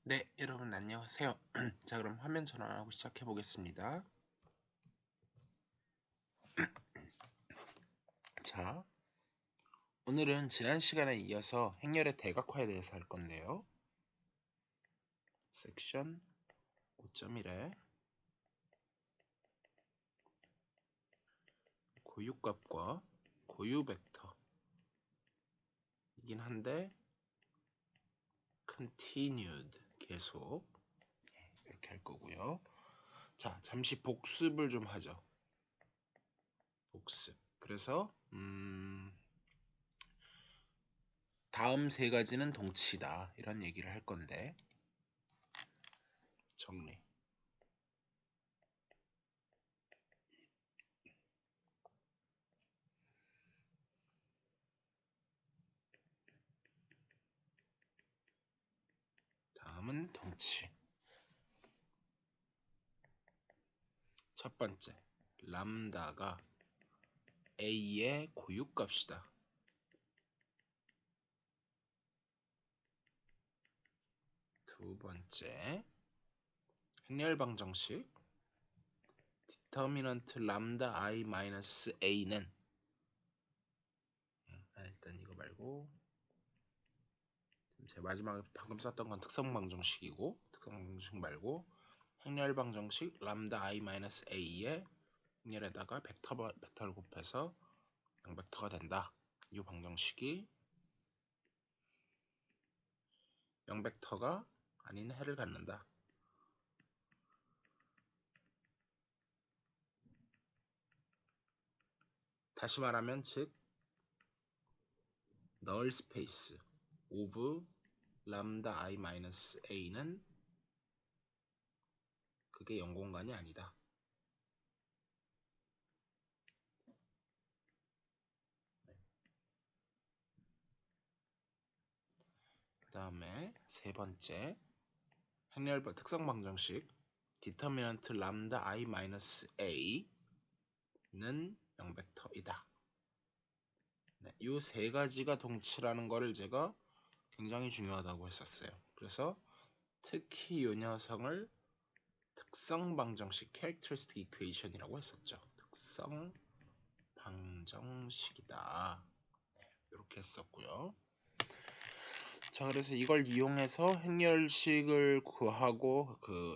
네, 여러분 안녕하세요. 자, 그럼 화면 전환하고 시작해 보겠습니다. 자, 오늘은 지난 시간에 이어서 행렬의 대각화에 대해서 할 건데요. 섹션 5.1에 고유값과 고유 벡터 이긴 한데 continued 계속 이렇게 할 거고요. 자, 잠시 복습을 좀 하죠. 복습. 그래서 다음 세 가지는 동치다 이런 얘기를 할 건데 정리. 다음은 동치. 첫 번째, 람다가 a의 고유값이다. 두 번째, 행렬방정식 디터미넌트 람다 i-a는 일단 이거 말고 제가 마지막에 방금 썼던 건 특성방정식이고 특성방정식 말고 행렬방정식 람다 i-a의 행렬에다가 벡터를 곱해서 양벡터가 된다. 이 방정식이 0벡터가 아닌 해를 갖는다. 다시 말하면 즉 null space of 람다 i-a는 그게 0공간이 아니다. 그 다음에 세 번째 행렬 특성방정식 디터미넌트 람다 i-a는 0벡터이다. 네, 이 세 가지가 동치라는 거를 제가 굉장히 중요하다고 했었어요. 그래서 특히 이 녀석을 특성방정식 characteristic equation이라고 했었죠. 특성방정식이다. 네, 이렇게 했었고요. 자, 그래서 이걸 이용해서 행렬식을 구하고 그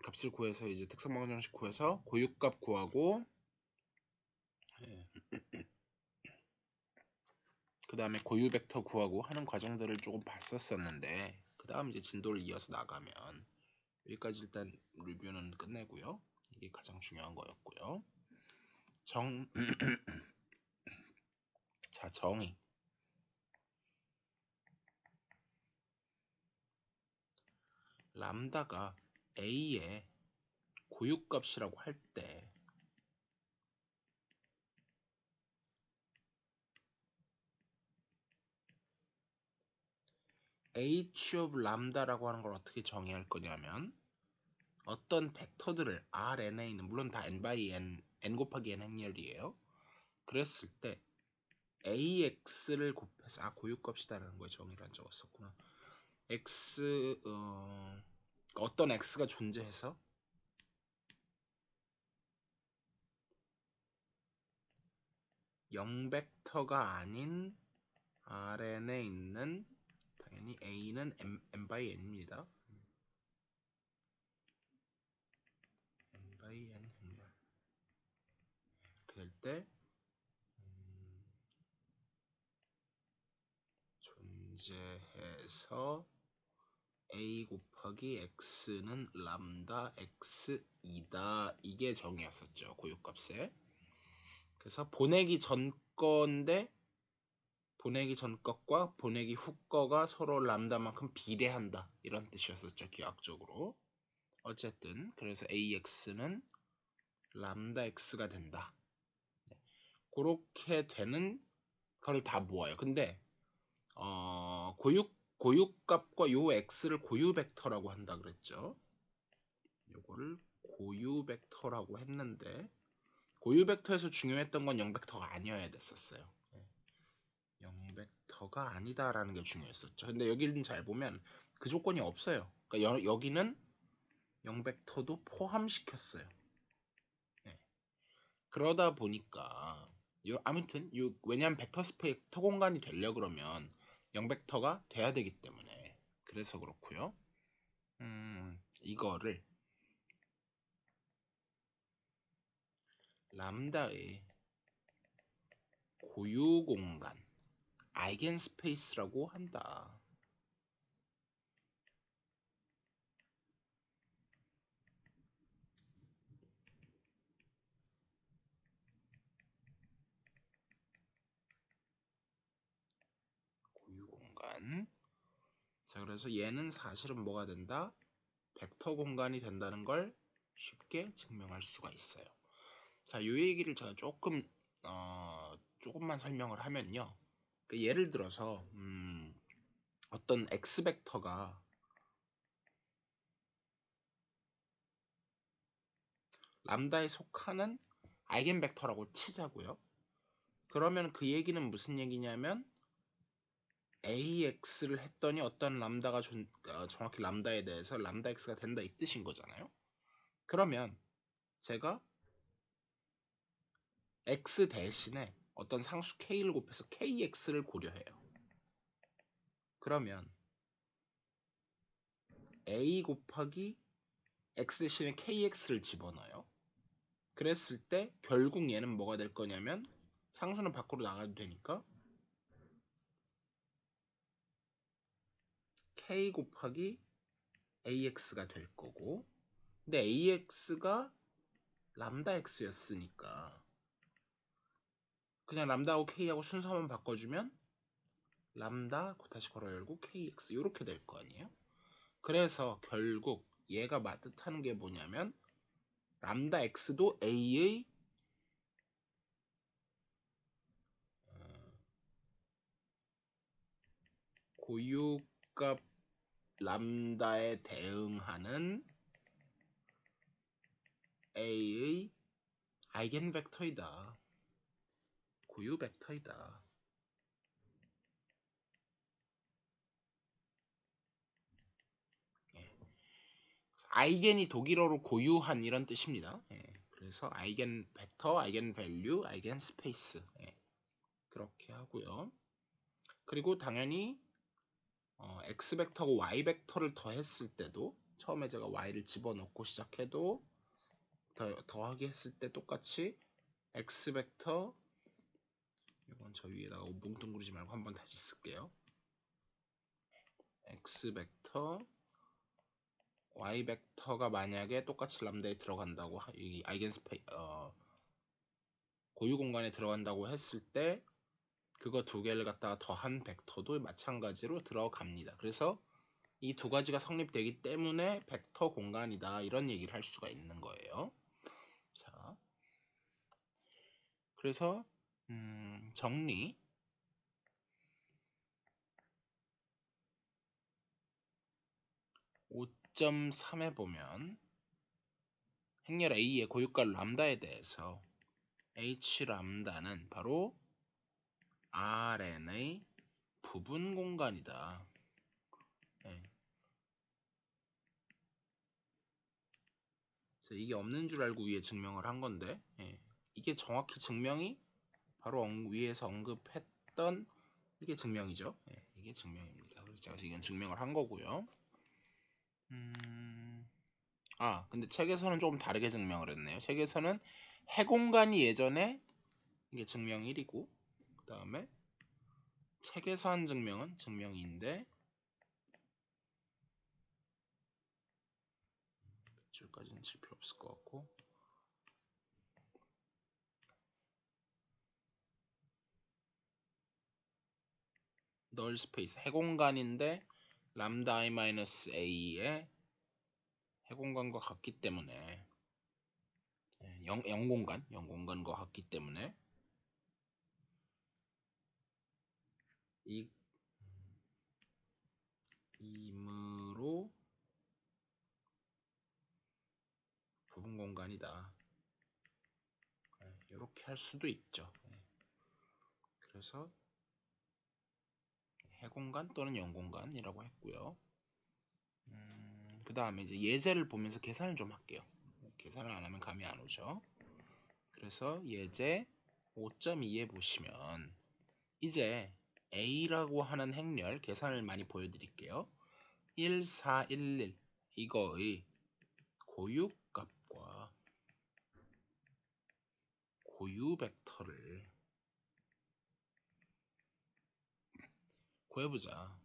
값을 구해서 이제 특성방정식 구해서 고유값 구하고 그 다음에 고유 벡터 구하고 하는 과정들을 조금 봤었었는데 그 다음 이제 진도를 이어서 나가면 여기까지 일단 리뷰는 끝내고요. 이게 가장 중요한 거였고요. 자, 정의. 람다가 a의 고유값이라고 할 때 h of 람다라고 하는 걸 어떻게 정의할 거냐면 어떤 벡터들을 Rn에는 물론 다 n by n 곱하기 n 행렬이에요. 그랬을 때 ax를 곱해서 고유값이다라는 거에 정의를 안 적었었구나. x 어떤 x가 존재해서 0벡터가 아닌 Rn에 있는 당연히 a는 n by n입니다. n by n 행렬 그럴 때 존재해서 a 곱하기 x는 람다 x이다. 이게 정의였었죠. 고유값에. 그래서 보내기 전 건데 보내기 전 것과 보내기 후 거가 서로 람다만큼 비례한다. 이런 뜻이었었죠. 기하학적으로. 어쨌든 그래서 ax는 람다 x가 된다. 네. 그렇게 되는 거를 다 모아요. 근데 고유값과 요 x를 고유 벡터라고 한다 그랬죠. 요거를 고유 벡터라고 했는데 고유 벡터에서 중요했던 건 0벡터가 아니어야 됐었어요. 0벡터가 아니다라는 게 중요했었죠. 근데 여기는 잘 보면 그 조건이 없어요. 그러니까 여기는 0벡터도 포함시켰어요. 네. 그러다 보니까 아무튼 왜냐면 벡터 스페이스 공간이 되려 그러면 0벡터가 돼야 되기 때문에 그래서 그렇고요. 이거를 람다의 고유 공간 아이겐 스페이스라고 한다. 고유 공간. 자, 그래서 얘는 사실은 뭐가 된다? 벡터 공간이 된다는 걸 쉽게 증명할 수가 있어요. 자, 이 얘기를 제가 조금만 설명을 하면요. 그 예를 들어서 어떤 x 벡터가 람다에 속하는 아이겐 벡터라고 치자고요. 그러면 그 얘기는 무슨 얘기냐면 AX를 했더니 어떤 람다가 정확히 람다에 대해서 람다 X가 된다 이 뜻인 거잖아요. 그러면 제가 X 대신에 어떤 상수 K를 곱해서 KX를 고려해요. 그러면 A 곱하기 X 대신에 KX를 집어넣어요. 그랬을 때 결국 얘는 뭐가 될 거냐면 상수는 밖으로 나가도 되니까 K 곱하기 AX가 될 거고 근데 AX가 람다 X였으니까 그냥 람다하고 K하고 순서만 바꿔주면 람다 다시 괄호 열고 KX 이렇게 될 거 아니에요? 그래서 결국 얘가 뜻하는 게 뭐냐면 람다 X도 A의 고유값 람다에 대응하는 A의 아이겐 벡터이다. 고유 벡터이다. 예. 아이겐이 독일어로 고유한 이런 뜻입니다. 예. 그래서 아이겐 벡터, 아이겐 밸류, 아이겐 스페이스 예. 그렇게 하고요. 그리고 당연히 x 벡터하고 y 벡터를 더했을 때도 처음에 제가 y를 집어넣고 시작해도 더하기 했을 때 똑같이 x 벡터 이건 저 위에다가 뭉뚱그리지 말고 한번 다시 쓸게요. x 벡터 y 벡터가 만약에 똑같이 람다에 들어간다고 이 고유 공간에 들어간다고 했을 때 그거 두 개를 갖다가 더한 벡터도 마찬가지로 들어갑니다. 그래서 이 두 가지가 성립되기 때문에 벡터 공간이다 이런 얘기를 할 수가 있는 거예요. 자, 그래서 정리 5.3에 보면 행렬 A의 고유값 람다에 대해서 H 람다는 바로 Rn의 부분 공간이다. 네. 이게 없는 줄 알고 위에 증명을 한 건데 예. 이게 정확히 증명이 바로 위에서 언급했던 이게 증명이죠. 예. 이게 증명입니다. 그래서 제가 이건 증명을 한 거고요. 근데 책에서는 조금 다르게 증명을 했네요. 책에서는 해공간이 예전에 이게 증명 1이고 그 다음에 책에서 한 증명은 증명 2인데 줄까지는 칠 필요 없을 것 같고 널 스페이스 해공간인데 람다 i-a의 해공간과 같기 때문에 0공간과 같기 때문에 이므로 부분 공간이다. 이렇게 할 수도 있죠. 그래서 해공간 또는 0공간이라고 했고요. 다음에 이제 예제를 보면서 계산을 좀 할게요. 계산을 안 하면 감이 안 오죠. 그래서 예제 5.2에 보시면 이제 A라고 하는 행렬 계산을 많이 보여드릴게요. 1, 4, 1, 1 이거의 고유값과 고유 벡터를 구해보자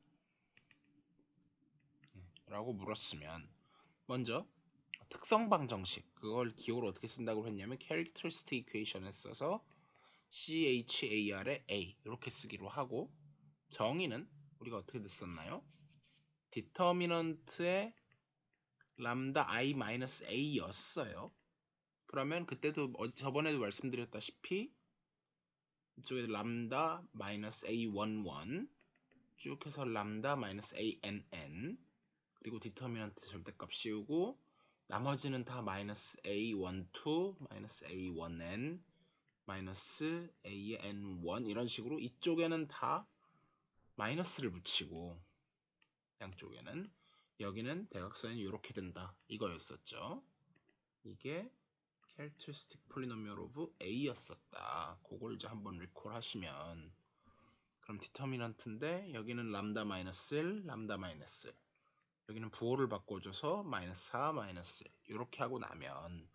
라고 물었으면 먼저 특성 방정식 그걸 기호로 어떻게 쓴다고 했냐면 characteristic equation에 써서 CHAR에 A 이렇게 쓰기로 하고 정의는 우리가 어떻게 썼나요? 디터미넌트의 람다 i-a 였어요. 그러면 그때도 저번에도 말씀드렸다시피 이쪽에 람다 -a11 쭉 해서 람다 -ann 그리고 디터미넌트 절대값 씌우고 나머지는 다 -a12, -a1n, -an1 이런 식으로 이쪽에는 다 마이너스를 붙이고 양쪽에는 여기는 대각선이 이렇게 된다 이거였었죠. 이게 characteristic polynomial of A였었다. 그걸 이제 한번 리콜 하시면 그럼 디터미넌트인데 여기는 람다 -1, 람다 -1 여기는 부호를 바꿔줘서 -4, -1 이렇게 하고 나면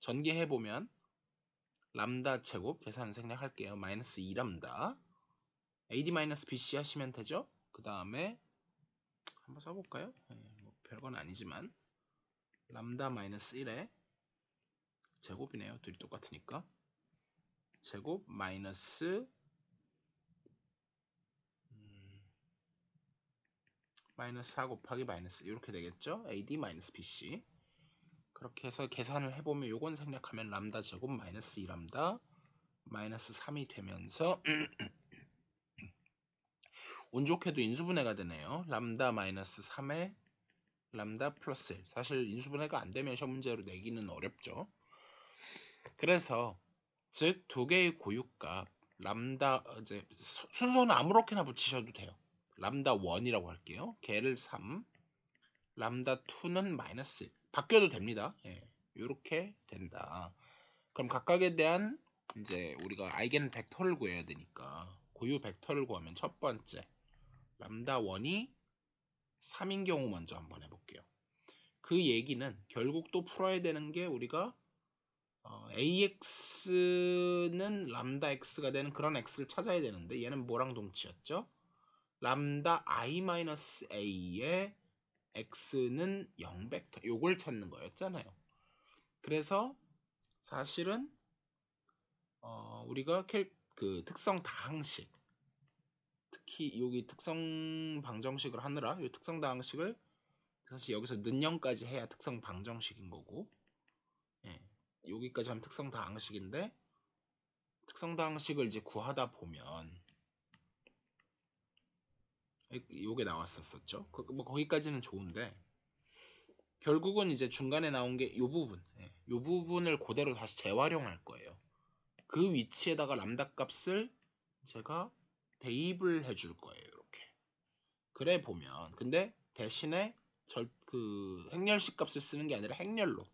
전개해보면 람다 제곱 계산 생략할게요. -2람다 AD-BC 하시면 되죠. 그 다음에 한번 써볼까요? 뭐 별건 아니지만 람다 -1에 제곱이네요. 둘이 똑같으니까 제곱 마이너스 -4 곱하기 마이너스 이렇게 되겠죠. AD-BC 그렇게 해서 계산을 해보면 요건 생략하면 람다 제곱 -2람다 -3이 되면서 운 좋게도 인수분해가 되네요. 람다 -3에 람다 플러스 1 사실 인수분해가 안 되면 시험 문제로 내기는 어렵죠. 그래서 즉 두 개의 고유값 람다 이제 순서는 아무렇게나 붙이셔도 돼요. 람다 1이라고 할게요. 걔를 3 람다 2는 -1 바뀌어도 됩니다. 예, 이렇게 된다. 그럼 각각에 대한 이제 우리가 아이겐 벡터를 구해야 되니까 고유 벡터를 구하면 첫 번째 람다 1이 3인 경우 먼저 한번 해볼게요. 그 얘기는 결국 또 풀어야 되는 게 우리가 AX는 람다 X가 되는 그런 X를 찾아야 되는데 얘는 뭐랑 동치였죠? 람다 I-A의 X는 0벡터 요걸 찾는 거였잖아요. 그래서 사실은 우리가 그 특성 다항식 특히 여기 특성 방정식을 하느라 이 특성 다항식을 사실 여기서 는영까지 해야 특성 방정식인 거고 예, 여기까지 하면 특성 다항식인데 특성 다항식을 이제 구하다 보면 요게 나왔었죠. 뭐 거기까지는 좋은데 결국은 이제 중간에 나온 게 요 부분 요 부분을 그대로 다시 재활용할 거예요. 그 위치에다가 람다 값을 제가 대입을 해줄 거예요. 이렇게 그래 보면 근데 대신에 그 행렬식 값을 쓰는 게 아니라 행렬로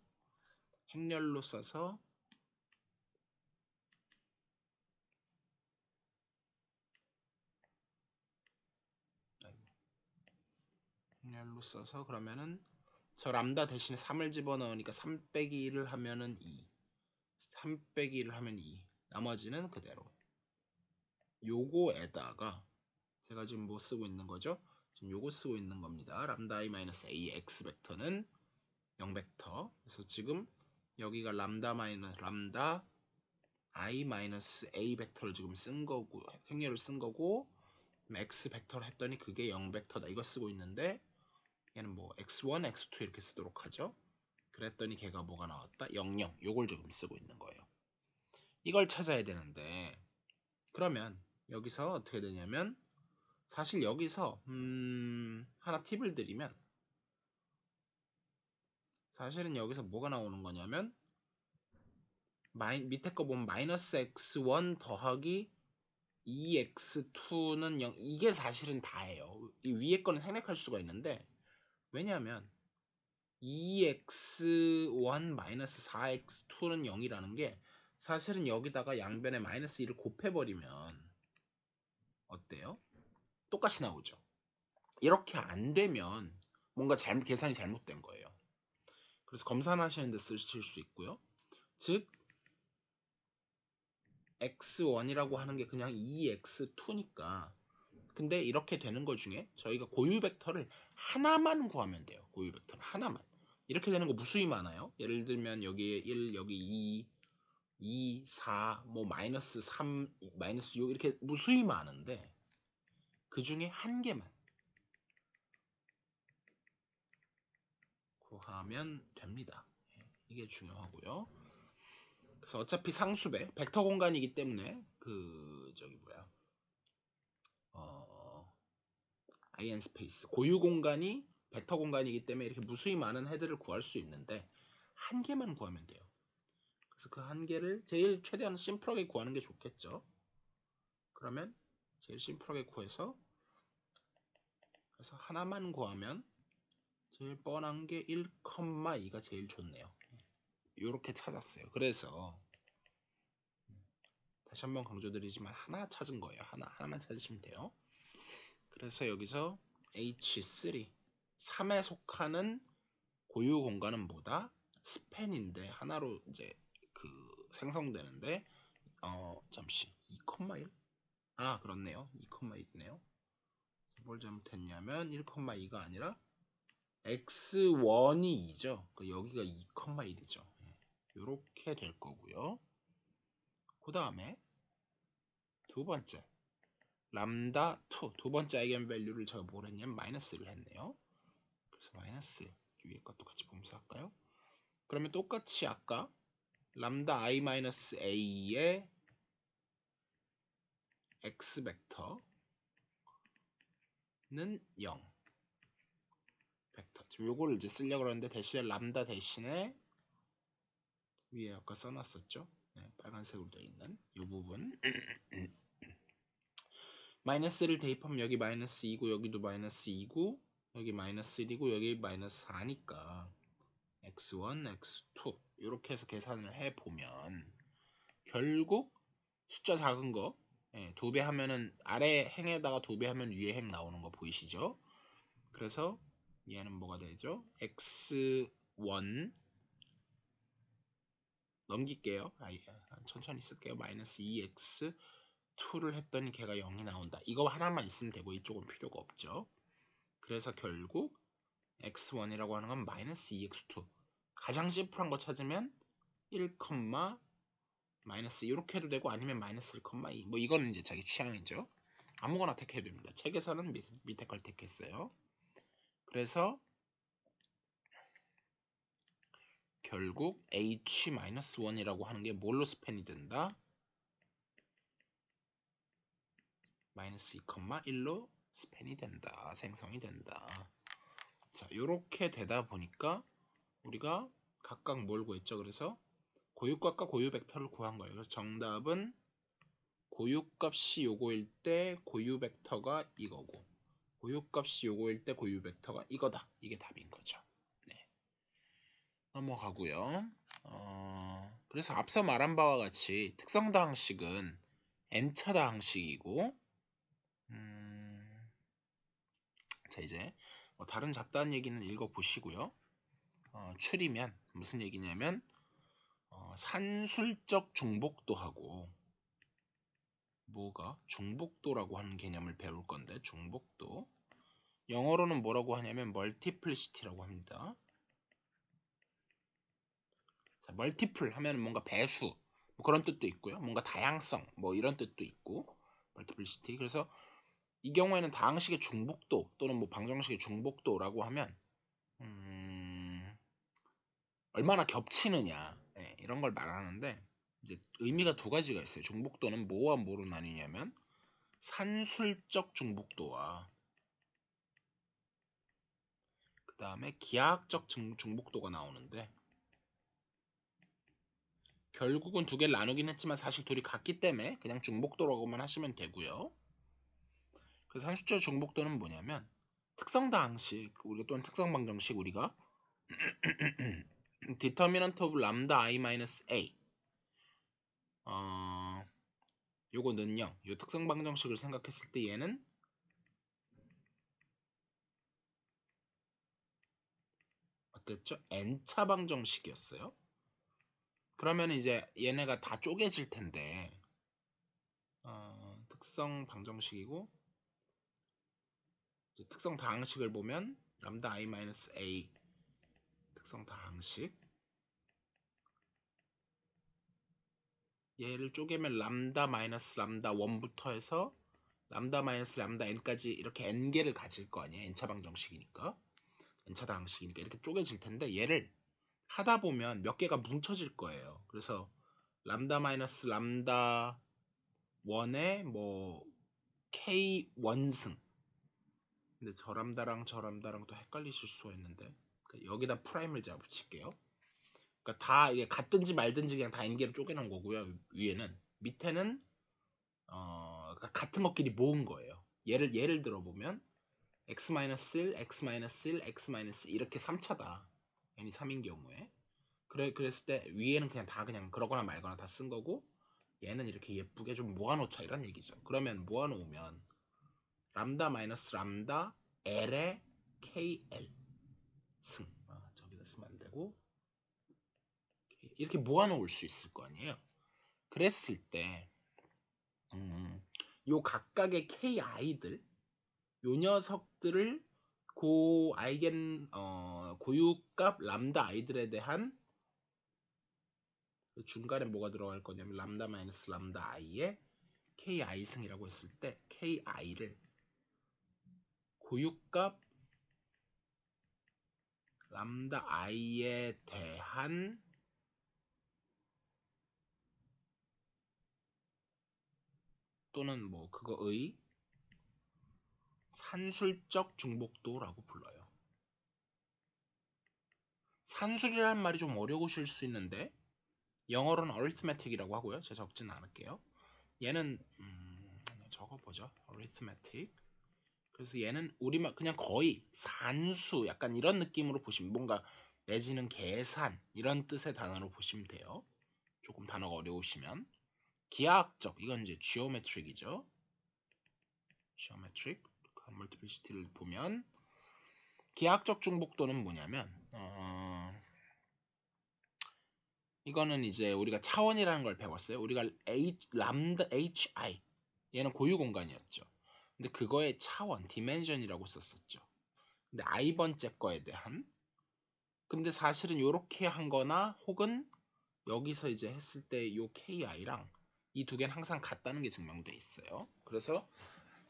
써서 그러면은 저 람다 대신에 3을 집어넣으니까 3 빼기 1을 하면은 2 3 빼기 1을 하면 2 나머지는 그대로 요거에다가 제가 지금 뭐 쓰고 있는 거죠? 지금 요거 쓰고 있는 겁니다. 람다 i-a x 벡터는 0벡터 그래서 지금 여기가 람다 i-a 벡터를 지금 쓴 거고 행렬을 쓴 거고 x 벡터를 했더니 그게 0벡터다 이거 쓰고 있는데 얘는 뭐 x1, x2 이렇게 쓰도록 하죠. 그랬더니 걔가 뭐가 나왔다? 0, 0 요걸 지금 쓰고 있는 거예요. 이걸 찾아야 되는데 그러면 여기서 어떻게 되냐면 사실 여기서 하나 팁을 드리면 사실은 여기서 뭐가 나오는 거냐면 밑에 거 보면 -x1 더하기 2x2는 0 이게 사실은 다예요. 이 위에 거는 생략할 수가 있는데 왜냐하면 2x1 마이너스 4x2는 0이라는 게 사실은 여기다가 양변에 마이너스 1을 곱해버리면 어때요? 똑같이 나오죠. 이렇게 안 되면 뭔가 계산이 잘못된 거예요. 그래서 검산하시는데 쓰실 수 있고요. 즉 x1이라고 하는 게 그냥 2x2니까 근데 이렇게 되는 것 중에 저희가 고유 벡터를 하나만 구하면 돼요. 고유 벡터를 하나만. 이렇게 되는 거 무수히 많아요. 예를 들면 여기에 1, 여기 2, 4, 뭐 마이너스 3, 마이너스 6 이렇게 무수히 많은데 그 중에 한 개만 구하면 됩니다. 이게 중요하고요. 그래서 어차피 상수배, 벡터 공간이기 때문에 in 스페이스 고유 공간이 벡터 공간이기 때문에 이렇게 무수히 많은 헤드를 구할 수 있는데 한 개만 구하면 돼요. 그래서 그 한 개를 제일 최대한 심플하게 구하는 게 좋겠죠. 그러면 제일 심플하게 구해서 그래서 하나만 구하면 제일 뻔한 게 1,2가 제일 좋네요. 이렇게 찾았어요. 그래서 다시 한번 강조드리지만 하나 찾은 거예요. 하나만 찾으시면 돼요. 그래서 여기서 H3 3에 속하는 고유 공간은 뭐다? 스팬인데 하나로 이제 생성되는데 잠시 2,1? 아 그렇네요. 2,1이네요. 뭘 잘못했냐면 1,2가 아니라 x1이 2죠. 여기가 2,1이죠. 이렇게 될 거고요. 그 다음에 두 번째 람다 2 두 번째 아이겐 밸류를 제가 뭘 했냐면 마이너스를 했네요. 그래서 마이너스 위에 것도 같이 보면서 할까요? 그러면 똑같이 아까 람다 i 마이너스 a의 x 벡터는 0 벡터. 요거를 이제 쓰려고 그러는데 대신에 람다 대신에 위에 아까 써놨었죠. 네, 빨간색으로 되어 있는 이 부분 마이너스를 대입하면 여기 마이너스 2고 여기도 마이너스 2고 여기 마이너스 1이고 여기 마이너스 4니까 x1, x2 이렇게 해서 계산을 해보면 결국 숫자 작은 거 2배 하면은 아래 행에다가 2배 하면 위에 행 나오는 거 보이시죠? 그래서 얘는 뭐가 되죠? x1 넘길게요. 천천히 쓸게요. 마이너스 2x2를 했더니 걔가 0이 나온다. 이거 하나만 있으면 되고 이쪽은 필요가 없죠. 그래서 결국 x1이라고 하는 건 마이너스 2x2 가장 심플한 거 찾으면 1, 마이너스 이렇게 해도 되고 아니면 마이너스 1,2 뭐 이거는 이제 자기 취향이죠. 아무거나 택해도 됩니다. 책에서는 밑에 걸 택했어요. 그래서 결국 h-1이라고 하는 게 뭘로 스팬이 된다? 마이너스 2,1로 스팬이 된다. 생성이 된다. 자, 요렇게 되다 보니까 우리가 각각 뭘 구했죠? 그래서 고유값과 고유 벡터를 구한 거예요. 그래서 정답은 고유값이 요거일 때 고유 벡터가 이거고 고유값이 요거일 때 고유 벡터가 이거다. 이게 답인 거죠. 네. 넘어가고요. 그래서 앞서 말한 바와 같이 특성다항식은 n차다항식이고 자 이제 뭐 다른 잡다한 얘기는 읽어보시고요. 추리면 무슨 얘기냐면 산술적 중복도하고 뭐가 중복도라고 하는 개념을 배울 건데 중복도 영어로는 뭐라고 하냐면 멀티플리시티라고 합니다. 자, 멀티플 하면 뭔가 배수 뭐 그런 뜻도 있고요. 뭔가 다양성 뭐 이런 뜻도 있고 멀티플리시티 그래서 이 경우에는 다항식의 중복도 또는 뭐 방정식의 중복도라고 하면 얼마나 겹치느냐 이런 걸 말하는데 이제 의미가 두 가지가 있어요. 중복도는 뭐와 뭐로 나뉘냐면 산술적 중복도와 그 다음에 기하학적 중복도가 나오는데 결국은 두 개를 나누긴 했지만 사실 둘이 같기 때문에 그냥 중복도라고만 하시면 되고요. 그래서 산술적 중복도는 뭐냐면 특성다항식 우리가 또는 특성방정식 우리가 determinant of lambda I minus A. 요거는요. 요 특성 방정식을 생각했을 때 얘는 어땠죠? n차 방정식이었어요. 그러면 이제 얘네가 다 쪼개질 텐데 특성 방정식이고 이제 특성 다항식을 보면 람다 i 마이너스 a 특성 다항식 얘를 쪼개면 람다 마이너스 람다 1부터 해서 람다 마이너스 람다 n까지 이렇게 n개를 가질 거 아니에요. n차 방정식이니까 n차 다항식이니까 이렇게 쪼개질 텐데 얘를 하다 보면 몇 개가 뭉쳐질 거예요. 그래서 람다 마이너스 람다 1에 뭐 k 원승 근데 저 람다랑 저 람다랑 또 헷갈리실 수가 있는데 여기다 프라임을 제가 붙일게요. 그러니까 다 이게 같든지 말든지 그냥 다 n개로 쪼개놓은 거고요. 위에는 밑에는 그러니까 같은 것끼리 모은 거예요. 예를 들어 보면 x-1, x-1, x-1 이렇게 3차다. n이 3인 경우에 그랬을 때 위에는 그냥 다 그냥 그러거나 말거나 다 쓴 거고 얘는 이렇게 예쁘게 좀 모아놓자 이런 얘기죠. 그러면 모아놓으면 람다 마이너스 람다 L의 KL 승 저기다 쓰면 안 되고 이렇게 모아놓을 수 있을 거 아니에요. 그랬을 때 요 각각의 KI들 요 녀석들을 고유값 람다 아이들에 대한 중간에 뭐가 들어갈 거냐면 람다 마이너스 람다 i의 ki 승이라고 했을 때 ki를 고유값 람다 i에 대한 또는 뭐 그거의 산술적 중복도라고 불러요. 산술이라는 말이 좀 어려우실 수 있는데 영어로는 arithmetic이라고 하고요. 제가 적지는 않을게요. 얘는 적어보죠. arithmetic. 그래서 얘는 우리말 그냥 거의 산수 약간 이런 느낌으로 보시면 뭔가 내지는 계산 이런 뜻의 단어로 보시면 돼요. 조금 단어가 어려우시면 기하학적 이건 이제 geometric이죠. geometric multiplicity를 보면 기하학적 중복도는 뭐냐면 이거는 이제 우리가 차원이라는 걸 배웠어요. 우리가 람다 hi 얘는 고유 공간이었죠. 근데 그거의 차원 dimension이라고 썼었죠. 근데 i번째 거에 대한 근데 사실은 이렇게 한 거나 혹은 여기서 이제 했을 때 요 ki랑 이 두 개는 항상 같다는 게 증명돼 있어요. 그래서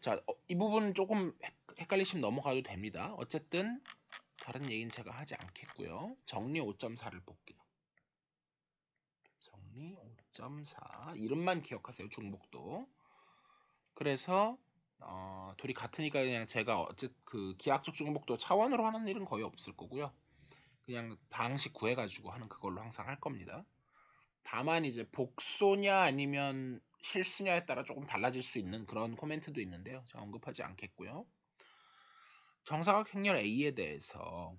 자, 이 부분은 조금 헷갈리시면 넘어가도 됩니다. 어쨌든 다른 얘기는 제가 하지 않겠고요. 정리 5.4를 볼게요. 정리 5.4 이름만 기억하세요. 중복도. 그래서 둘이 같으니까 그냥 제가 그 기하학적 중복도 차원으로 하는 일은 거의 없을 거고요. 그냥 다항식 구해가지고 하는 그걸로 항상 할 겁니다. 다만 이제 복소냐 아니면 실수냐에 따라 조금 달라질 수 있는 그런 코멘트도 있는데요. 제가 언급하지 않겠고요. 정사각 행렬 A에 대해서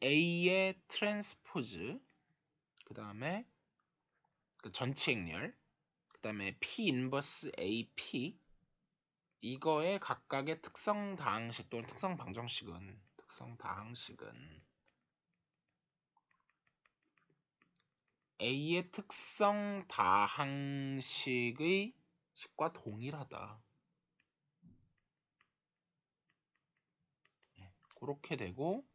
A의 트랜스포즈 그 다음에 그 전체 행렬 그 다음에 P 인버스 AP 이거의 각각의 특성 다항식 또는 특성 방정식은 A의 특성 다항식의 식과 동일하다. 그렇게 되고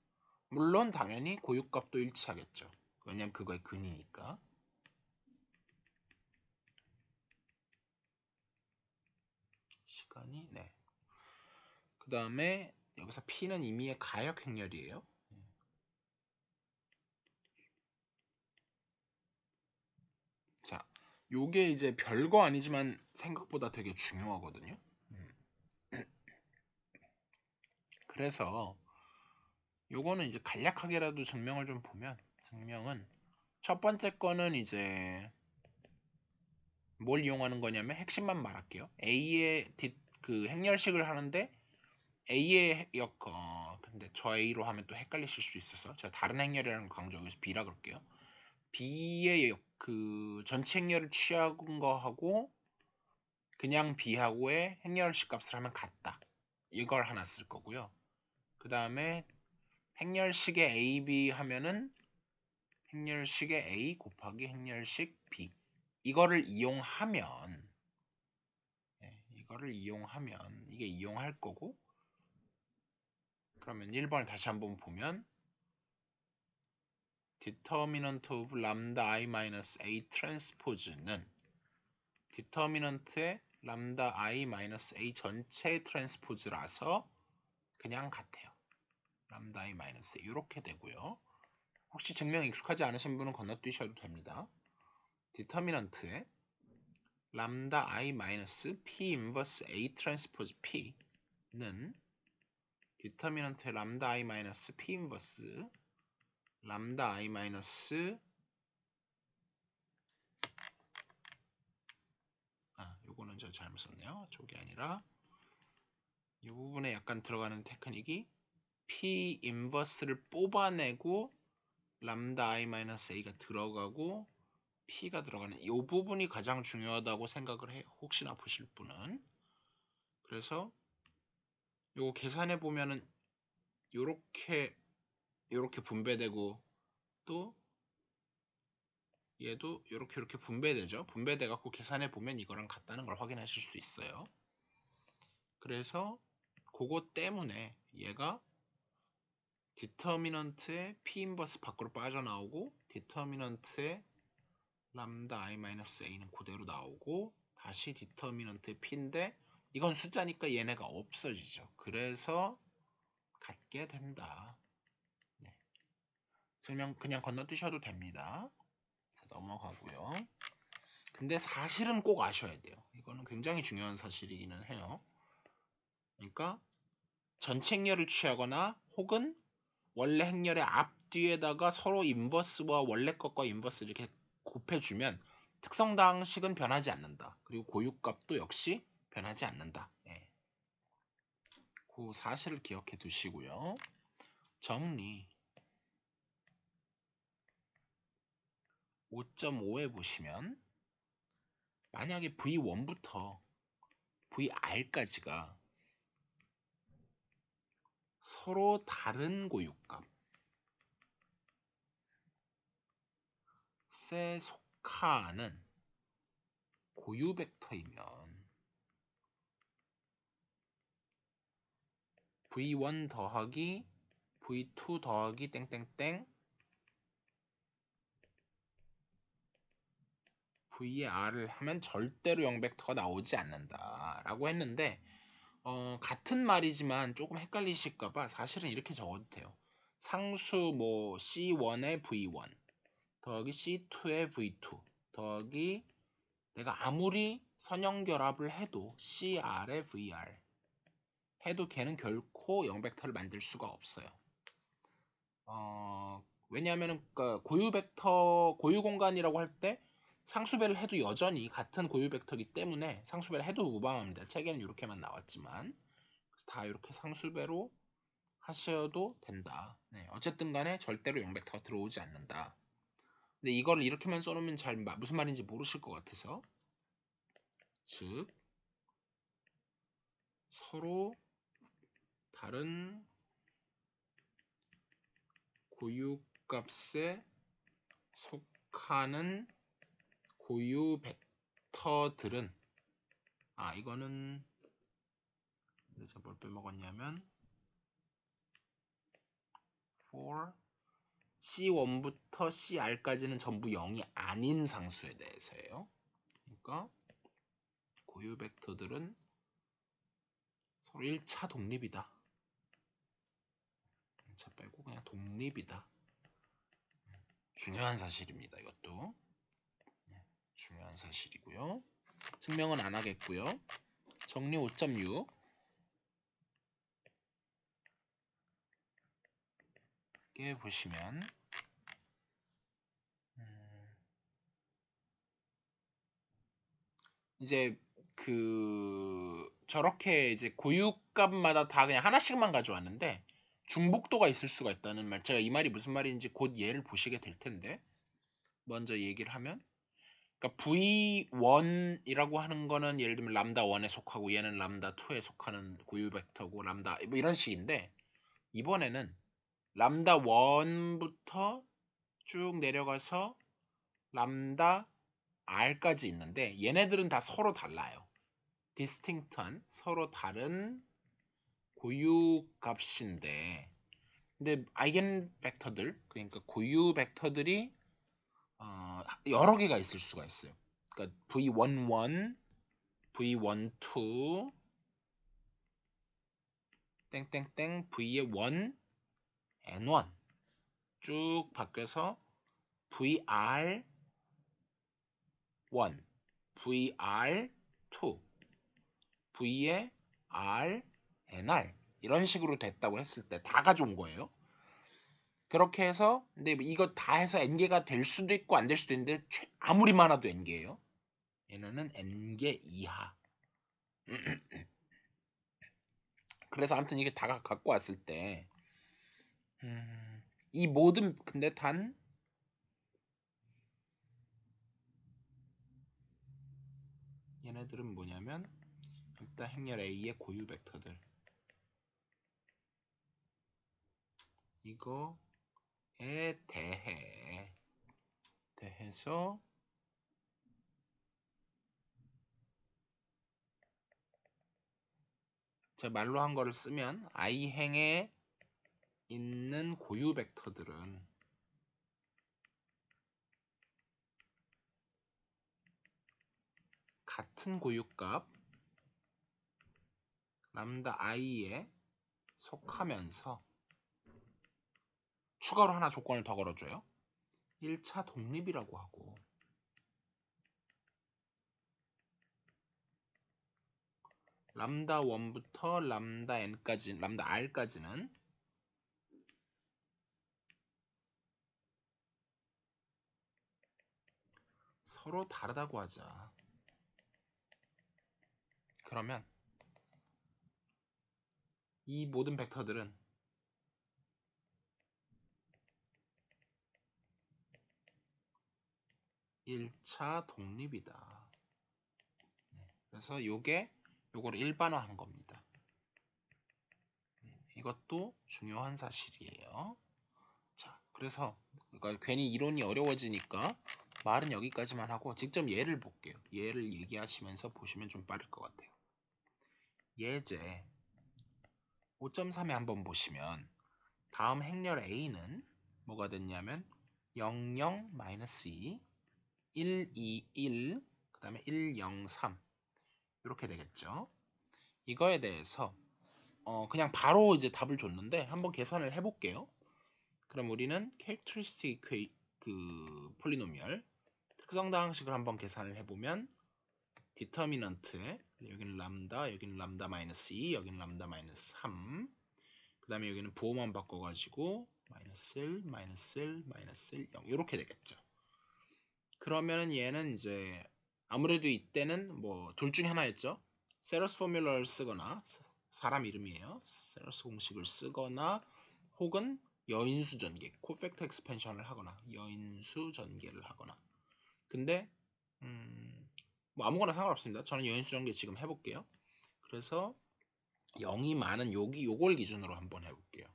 물론 당연히 고유값도 일치하겠죠. 왜냐면 그거의 근이니까. 시간이 네. 그 다음에 여기서 P는 임의의 가역 행렬이에요. 자, 요게 이제 별거 아니지만 생각보다 되게 중요하거든요. 그래서 요거는 이제 간략하게라도 증명을 좀 보면 증명은 첫 번째 거는 이제 뭘 이용하는 거냐면 핵심만 말할게요. A의 그 행렬식을 하는데 A의 근데 저 A로 하면 또 헷갈리실 수 있어서 제가 다른 행렬이라는 거 강조하기 위해서 B라 그럴게요. B의 그 전체 행렬을 취한 거하고 그냥 B하고의 행렬식 값을 하면 같다. 이걸 하나 쓸 거고요. 그 다음에 행렬식의 AB 하면은 행렬식의 A 곱하기 행렬식 B. 이거를 이용하면 이게 이용할 거고, 그러면 1번을 다시 한번 보면 determinant of lambda I minus A transpose는 디터미넌트의 람다 I 마이너스 A 전체 트랜스포즈라서 그냥 같아요. 람다 I 마이너스 A 이렇게 되고요. 혹시 증명 익숙하지 않으신 분은 건너뛰셔도 됩니다. 디터미넌트의 람다 I 마이너스 P 인버스 A 트랜스포즈 P는 디터미넌트의 람다 I 마이너스 P 인버스 람다 I 마이너스 요거는 저 잘못 썼네요. 저게 아니라 이 부분에 약간 들어가는 테크닉이 P 인버스를 뽑아내고 람다 I 마이너스 A가 들어가고 P가 들어가는 이 부분이 가장 중요하다고 생각을 해요. 혹시나 보실 분은. 그래서 요거 계산해 보면은 요렇게 분배되고 또 얘도 요렇게 분배되죠. 분배돼 갖고 계산해 보면 이거랑 같다는 걸 확인하실 수 있어요. 그래서 그거 때문에 얘가 디터미넌트의 P 인버스 밖으로 빠져나오고 디터미넌트의 람다 I-A는 그대로 나오고 다시 디터미넌트의 P인데 이건 숫자니까 얘네가 없어지죠. 그래서 같게 된다. 네. 설명 그냥 건너뛰셔도 됩니다. 넘어가고요. 근데 사실은 꼭 아셔야 돼요. 이거는 굉장히 중요한 사실이기는 해요. 그러니까 전체 행렬을 취하거나 혹은 원래 행렬의 앞뒤에다가 서로 인버스와 원래 것과 인버스 이렇게 곱해주면 특성당식은 변하지 않는다. 그리고 고유값도 역시 변하지 않는다. 그 사실을 기억해 두시고요. 정리 5.5에 보시면 만약에 V1부터 VR까지가 서로 다른 고유값에 속하는 고유 벡터이면 V1 더하기 V2 더하기 땡땡땡 VR을 하면 절대로 0벡터가 나오지 않는다 라고 했는데 같은 말이지만 조금 헷갈리실까봐 사실은 이렇게 적어도 돼요. 상수 뭐 C1의 V1 더하기 C2의 V2 더하기 내가 아무리 선형결합을 해도 CR의 VR 해도 걔는 결코 0벡터를 만들 수가 없어요. 왜냐하면 고유 벡터, 고유 공간이라고 할 때 상수배를 해도 여전히 같은 고유 벡터이기 때문에 상수배를 해도 무방합니다. 책에는 이렇게만 나왔지만 그래서 다 이렇게 상수배로 하셔도 된다. 네, 어쨌든 간에 절대로 0벡터가 들어오지 않는다. 근데 이걸 이렇게만 써놓으면 잘 무슨 말인지 모르실 것 같아서 즉 서로 다른 고유값에 속하는 고유 벡터들은 이거는 제가 뭘 빼먹었냐면 for C1부터 CR까지는 전부 0이 아닌 상수에 대해서예요. 그러니까 고유 벡터들은 서로 1차 독립이다. 1차 빼고 그냥 독립이다. 중요한 사실입니다. 이것도 중요한 사실이고요. 증명은 안 하겠고요. 정리 5.6 이렇게 보시면 이제 저렇게 이제 고유값마다 다 그냥 하나씩만 가져왔는데 중복도가 있을 수가 있다는 말. 제가 이 말이 무슨 말인지 곧 예를 보시게 될 텐데 먼저 얘기를 하면, 그러니까 V1이라고 하는 거는 예를 들면 람다 1에 속하고 얘는 람다 2에 속하는 고유 벡터고 람다 뭐 이런 식인데, 이번에는 람다 1부터 쭉 내려가서 람다 r까지 있는데 얘네들은 다 서로 달라요. 디스팅트한 서로 다른 고유 값인데, 근데 아이겐 벡터들, 그러니까 고유 벡터들이 여러 개가 있을 수가 있어요. 그러니까 V11, V12, 땡땡땡 V의 1, N1 쭉 바뀌어서 VR1, VR2, V의 R, NR 이런 식으로 됐다고 했을 때 다 가져온 거예요. 그렇게 해서 근데 이거 다 해서 n개가 될 수도 있고 안 될 수도 있는데 아무리 많아도 n개예요. 얘네는 n개 이하. 그래서 아무튼 이게 다 갖고 왔을 때 이 모든 근데 단 얘네들은 뭐냐면 일단 행렬 A의 고유 벡터들 이거에 대해서 제가 말로 한 거를 쓰면 i행에 있는 고유 벡터들은 같은 고유값 람다 i에 속하면서 추가로 하나 조건을 더 걸어줘요. 1차 독립이라고 하고 람다 1부터 람다 n까지, 람다 r까지는 서로 다르다고 하자. 그러면 이 모든 벡터들은 (1차) 독립이다. 그래서 요걸 일반화한 겁니다. 이것도 중요한 사실이에요. 자, 그래서 그러니까 괜히 이론이 어려워지니까 말은 여기까지만 하고 직접 예를 볼게요. 예를 얘기하시면서 보시면 좀 빠를 것 같아요. 예제 5.3에 한번 보시면 다음 행렬 A는 뭐가 됐냐면 0, 0, -2, 1, 2, 1, 그 다음에 1, 0, 3 이렇게 되겠죠. 이거에 대해서 그냥 바로 이제 답을 줬는데 한번 계산을 해볼게요. 그럼 우리는 캐릭터리스틱 그 폴리노미얼 특성당 항식을 한번 계산을 해보면 디터미넌트에 여기는 람다, 여기는 람다 마이너스 2, 여기는 람다 마이너스 3, 그 다음에 여기는 부호만 바꿔가지고 마이너스 1, 마이너스 1, 마이너스 1, 0 이렇게 되겠죠. 그러면은 얘는 이제 아무래도 이때는 뭐 둘 중에 하나였죠. 세러스 포뮬러를 쓰거나 사람 이름이에요. 세러스 공식을 쓰거나 혹은 여인수 전개, 코팩터 엑스펜션을 하거나 여인수 전개를 하거나. 근데 뭐 아무거나 상관없습니다. 저는 여인수 전개 지금 해볼게요. 그래서 0이 많은 요걸 기준으로 한번 해볼게요.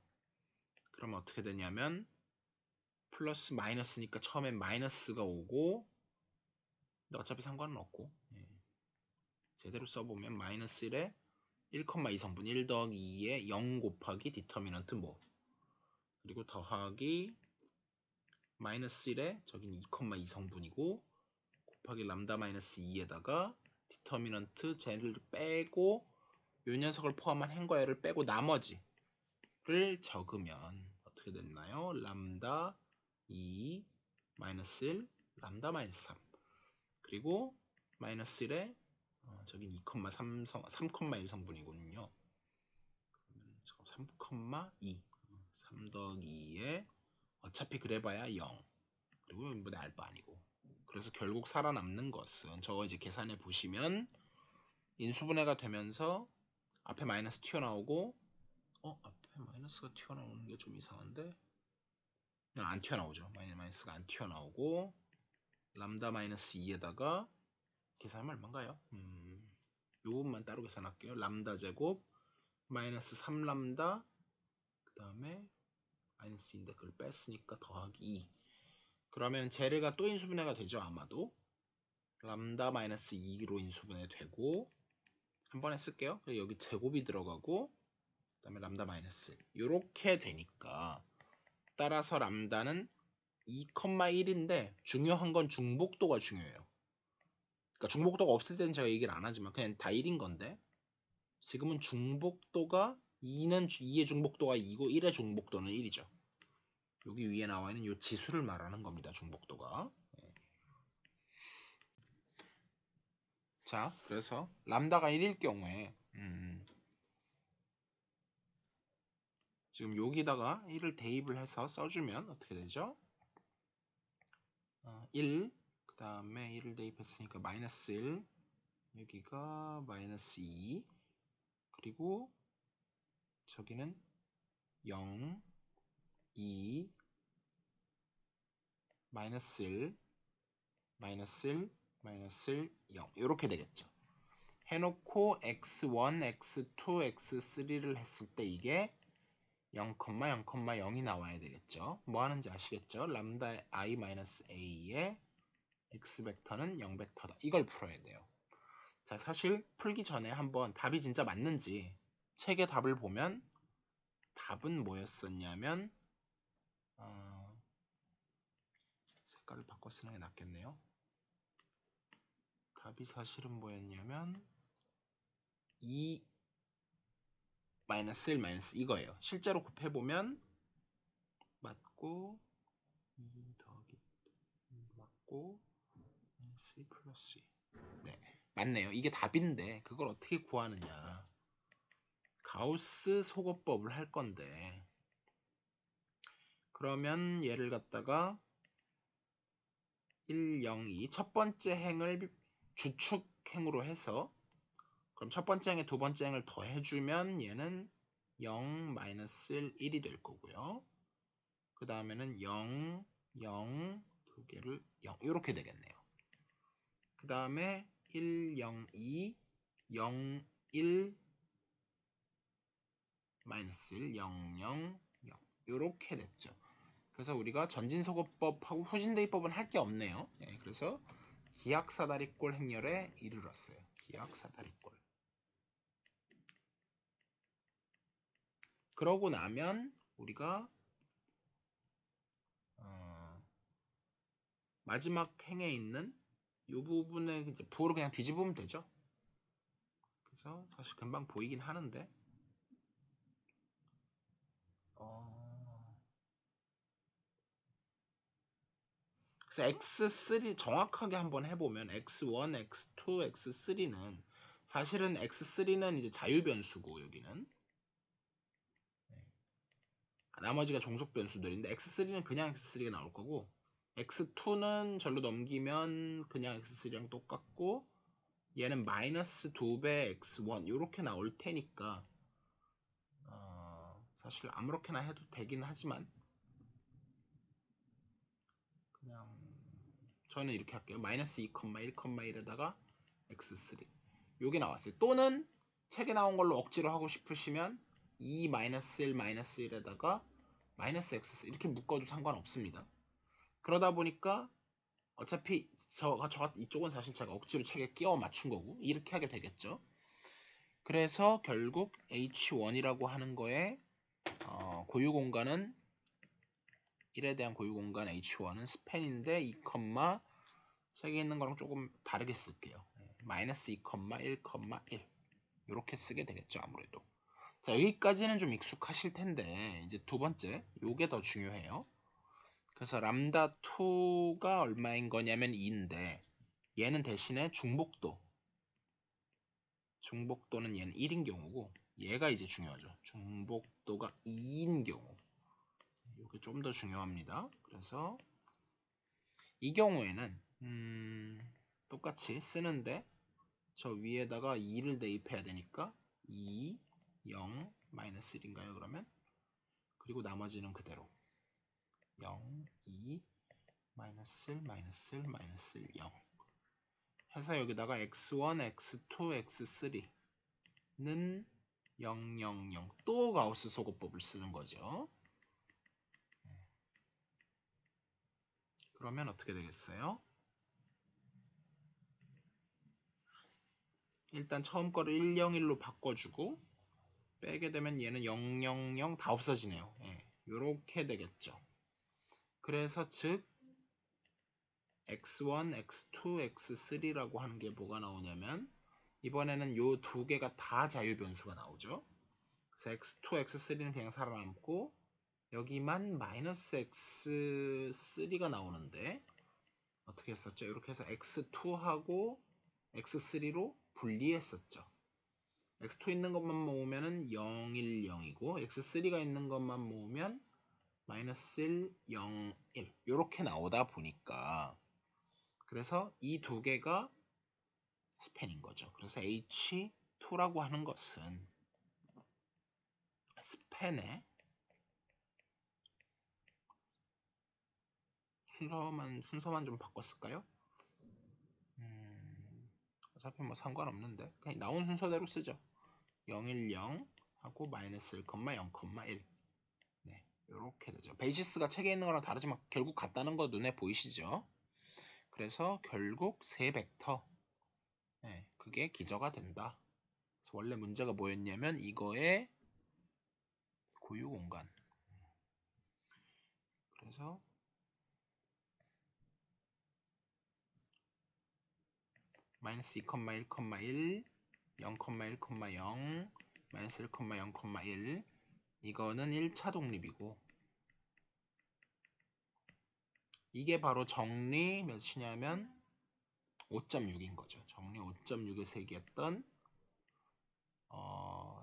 그러면 어떻게 되냐면 플러스 마이너스니까 처음엔 마이너스가 오고 근데 어차피 상관은 없고 제대로 써보면 마이너스 1에 1,2 성분 1 더하기 2에 0 곱하기 디터미넌트 뭐 그리고 더하기 마이너스 1에 저긴 2,2 성분이고 곱하기 람다 마이너스 2에다가 디터미넌트 쟤를 빼고 요 녀석을 포함한 행과 열을 빼고 나머지를 적으면 어떻게 됐나요? 람다 2 마이너스 1 람다 마이너스 3 그리고 마이너스 1에 저긴 3,1 성분이군요. 3,2 3 더하기 2에 어차피 그래봐야 0 그리고 뭐 날바 아니고 그래서 결국 살아남는 것은 저거 이제 계산해 보시면 인수분해가 되면서 앞에 마이너스 튀어나오고 앞에 마이너스가 튀어나오는 게 좀 이상한데 안 튀어나오죠. 마이너스가 안 튀어나오고 람다 마이너스 2에다가 계산하면 얼마인가요? 요 부분만 따로 계산할게요. 람다 제곱 마이너스 3람다 그 다음에 마이너스 2인데 그걸 뺐으니까 더하기 2 그러면 제르가 또 인수분해가 되죠. 아마도 람다 마이너스 2로 인수분해 되고 한 번에 쓸게요. 여기 제곱이 들어가고 그 다음에 람다 마이너스 이렇게 되니까 따라서 람다는 2,1인데 중요한 건 중복도가 중요해요. 그러니까 중복도가 없을 때는 제가 얘기를 안 하지만 그냥 다 1인 건데 지금은 중복도가 2의 중복도가 2고 1의 중복도는 1이죠. 여기 위에 나와 있는 이 지수를 말하는 겁니다. 중복도가. 자, 그래서 람다가 1일 경우에 지금 여기다가 1을 대입을 해서 써주면 어떻게 되죠? 1, 그 다음에 1을 대입했으니까 마이너스 1, 여기가 마이너스 2, 그리고 저기는 0, 2, 마이너스 1, 마이너스 1, 마이너스 1, 0 이렇게 되겠죠. 해놓고 x1, x2, x3를 했을 때 이게 0,0,0이 나와야 되겠죠. 뭐 하는지 아시겠죠? 람다 i-a의 x벡터는 0벡터다. 이걸 풀어야 돼요. 자, 사실 풀기 전에 한번 답이 진짜 맞는지 책의 답을 보면 답은 뭐였었냐면 색깔을 바꿔 쓰는 게 낫겠네요. 답이 사실은 뭐였냐면 2 마이너스 1 마이너스 이거예요. 실제로 곱해보면 맞고 2 더하기 맞고 마이너스 2 플러스 2 네, 맞네요. 이게 답인데 그걸 어떻게 구하느냐. 가우스 소거법을 할 건데 그러면 얘를 갖다가 1, 0, 2 첫 번째 행을 주축행으로 해서 그럼 첫 번째 행에 두 번째 행을 더해주면 얘는 0, 마이너스 1, 1이 될 거고요. 그 다음에는 0, 0, 두 개를 0 이렇게 되겠네요. 그 다음에 1, 0, 2, 0, 1, 마이너스 1, 0, 0, 0 이렇게 됐죠. 그래서 우리가 전진소거법하고 후진대입법은 할 게 없네요. 네, 그래서 기약사다리꼴 행렬에 이르렀어요. 기약사다리꼴. 그러고 나면 우리가 마지막 행에 있는 이 부분에 이제 부호를 그냥 뒤집으면 되죠. 그래서 사실 금방 보이긴 하는데 그래서 x3 정확하게 한번 해보면 x1, x2, x3는 사실은 x3는 이제 자유변수고 여기는 나머지가 종속 변수들인데 x3는 그냥 x3가 나올 거고 x2는 절로 넘기면 그냥 x3랑 똑같고 얘는 마이너스 2배 x1 이렇게 나올 테니까 사실 아무렇게나 해도 되긴 하지만 그냥 저는 이렇게 할게요. 마이너스 2,1,1에다가 x3 요게 나왔어요. 또는 책에 나온 걸로 억지로 하고 싶으시면 2 마이너스 1 마이너스 1에다가 마이너스 x 이렇게 묶어도 상관없습니다. 그러다 보니까 어차피 이쪽은 사실 제가 억지로 책에 끼워 맞춘 거고 이렇게 하게 되겠죠. 그래서 결국 H1이라고 하는 거에 고유 공간은 1에 대한 고유 공간 H1은 스팬인데 2, 책에 있는 거랑 조금 다르게 쓸게요. 마이너스 2, 1,1 이렇게 쓰게 되겠죠. 아무래도. 자, 여기까지는 좀 익숙하실 텐데 이제 두 번째 요게 더 중요해요. 그래서 람다 2가 얼마인 거냐면 2인데 얘는 대신에 중복도는 얘는 1인 경우고 얘가 이제 중요하죠. 중복도가 2인 경우 이게 좀 더 중요합니다. 그래서 이 경우에는 똑같이 쓰는데 저 위에다가 2를 대입해야 되니까 2, 0, 마이너스 1인가요? 그러면 그리고 나머지는 그대로 0, 2, 마이너스 1, 마이너스 1, 마이너스 1, 0 해서 여기다가 x1, x2, x3는 0, 0, 0 또 가우스 소거법을 쓰는 거죠. 그러면 어떻게 되겠어요? 일단 처음 거를 101로 바꿔주고 빼게 되면 얘는 0, 0, 0 다 없어지네요. 이렇게 되겠죠. 그래서 즉 x1, x2, x3라고 하는 게 뭐가 나오냐면 이번에는 요 두 개가 다 자유 변수가 나오죠. 그래서 x2, x3는 그냥 살아남고 여기만 마이너스 x3가 나오는데 어떻게 했었죠? 이렇게 해서 x2하고 x3로 분리했었죠. x2 있는 것만 모으면은 0, 1, 0이고 x3가 있는 것만 모으면 마이너스 1, 0, 1 이렇게 나오다 보니까 그래서 이 두 개가 스팬인 거죠. 그래서 H2라고 하는 것은 스팬의 순서만 좀 바꿨을까요? 어차피 뭐 상관없는데 그냥 나온 순서대로 쓰죠. 0, 1, 0 하고 마이너스 1, 0, 1 네, 이렇게 되죠. 베이시스가 책에 있는 거랑 다르지만 결국 같다는 거 눈에 보이시죠? 그래서 결국 세 벡터 그게 기저가 된다. 그래서 원래 문제가 뭐였냐면 이거의 고유 공간. 그래서 마이너스 2, 1, 1, 0, 1, 0, 마이너스 1, 0, 1 이거는 1차 독립이고 이게 바로 정리 몇이냐면 5.6인 거죠. 정리 5.6에서 얘기했던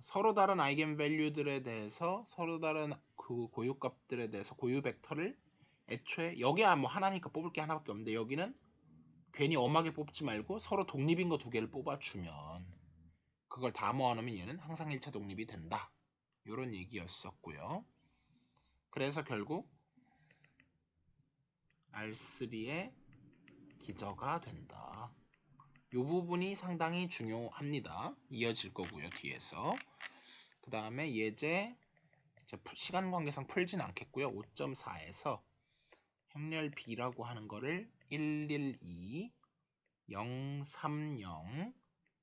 서로 다른 아이겐 밸류들에 대해서 서로 다른 그 고유값들에 대해서 고유 벡터를 애초에 여기야 뭐 하나니까 뽑을 게 하나밖에 없는데 여기는 괜히 엄하게 뽑지 말고 서로 독립인 거 두 개를 뽑아주면 그걸 다 모아놓으면 얘는 항상 1차 독립이 된다. 이런 얘기였었고요. 그래서 결국 R3의 기저가 된다. 이 부분이 상당히 중요합니다. 이어질 거고요. 뒤에서. 그 다음에 예제 시간 관계상 풀진 않겠고요. 5.4에서 행렬 B라고 하는 거를 112, 030,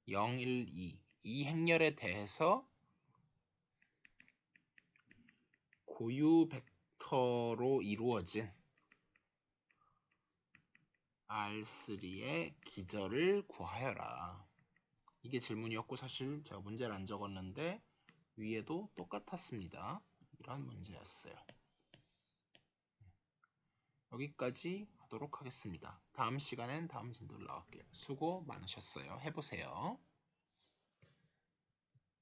012 이 행렬에 대해서 고유 벡터로 이루어진 R3의 기저를 구하여라. 이게 질문이었고 사실 제가 문제를 안 적었는데 위에도 똑같았습니다. 이런 문제였어요. 여기까지 하도록 하겠습니다. 다음 시간엔 다음 진도를 나갈게요. 수고 많으셨어요. 해보세요.